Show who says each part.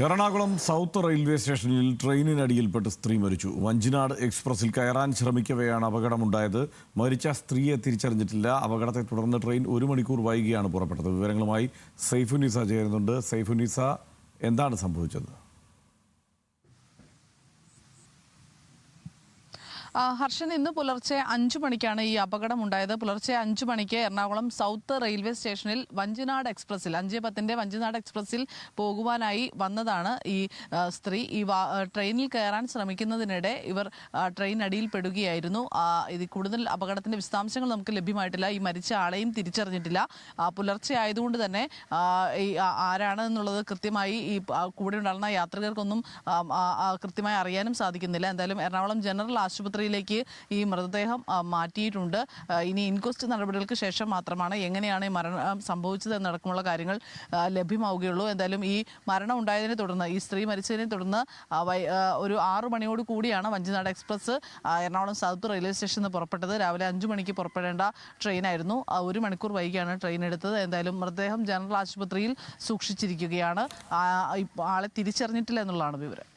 Speaker 1: Ernakulam south railway സ്റ്റേഷനിൽ ട്രെയിനിനടിയിൽപ്പെട്ട് സ്ത്രീ മരിച്ചു. വഞ്ചിനാട് എക്സ്പ്രസിൽ കയറാൻ ശ്രമിക്കവെയാണ് അപകടമുണ്ടായത്. മരിച്ച സ്ത്രീയെ തിരിച്ചറിഞ്ഞിട്ടില്ല. അപകടത്തെ തുടർന്ന് ട്രെയിൻ 1 മണിക്കൂർ വൈകിയാണ് പുറപ്പെട്ടത്. വിവരങ്ങളുമായി സൈഫുന്നീസ ചേരുന്നുണ്ട്. സൈഫുന്നീസ, എന്താണ് സംഭവിച്ചത്?
Speaker 2: ഹർഷൻ, ഇന്ന് പുലർച്ചെ 5 മണിക്കാണ് ഈ അപകടം ഉണ്ടായത്. പുലർച്ചെ 5 മണിക്ക് എറണാകുളം സൗത്ത് റെയിൽവേ സ്റ്റേഷനിൽ വഞ്ചിനാട് എക്സ്പ്രസിൽ 5:10 വഞ്ചിനാട് എക്സ്പ്രസിൽ പോകുവാനായി വന്നതാണ് ഈ സ്ത്രീ. ട്രെയിനിൽ കയറാൻ ശ്രമിക്കുന്നതിനിടെ ഇവർ ട്രെയിൻ പെടുകയായിരുന്നു. ഇത് കൂടുതൽ അപകടത്തിന്റെ വിശദാംശങ്ങൾ നമുക്ക് ലഭ്യമായിട്ടില്ല. ഈ മരിച്ച ആളെയും തിരിച്ചറിഞ്ഞിട്ടില്ല. പുലർച്ചെ ആയതുകൊണ്ട് തന്നെ ഈ ആരാണ് എന്നുള്ളത് കൃത്യമായി ഈ കൂടെ ഉണ്ടായിരുന്ന യാത്രികർക്കൊന്നും കൃത്യമായി അറിയാനും സാധിക്കുന്നില്ല. എന്തായാലും എറണാകുളം ജനറൽ ആശുപത്രിയിലേക്ക് ഈ മൃതദേഹം മാറ്റിയിട്ടുണ്ട്. ഇനി ഇൻക്വസ്റ്റ് നടപടികൾക്ക് ശേഷം മാത്രമാണ് എങ്ങനെയാണ് ഈ മരണം സംഭവിച്ചത് എന്നടക്കമുള്ള കാര്യങ്ങൾ ലഭ്യമാവുകയുള്ളൂ. എന്തായാലും ഈ മരണം ഉണ്ടായതിനെ തുടർന്ന്, ഈ സ്ത്രീ മരിച്ചതിനെ തുടർന്ന് ഒരു 6 മണിയോട് കൂടിയാണ് Vanchinad express Ernakulam south railway സ്റ്റേഷനിൽ നിന്ന് പുറപ്പെട്ടത്. രാവിലെ 5 മണിക്ക് പുറപ്പെടേണ്ട ട്രെയിനായിരുന്നു. 1 മണിക്കൂർ വൈകിയാണ് ട്രെയിൻ എടുത്തത്. എന്തായാലും മൃതദേഹം ജനറൽ ആശുപത്രിയിൽ സൂക്ഷിച്ചിരിക്കുകയാണ്. ആളെ തിരിച്ചറിഞ്ഞിട്ടില്ല എന്നുള്ളതാണ് വിവരം.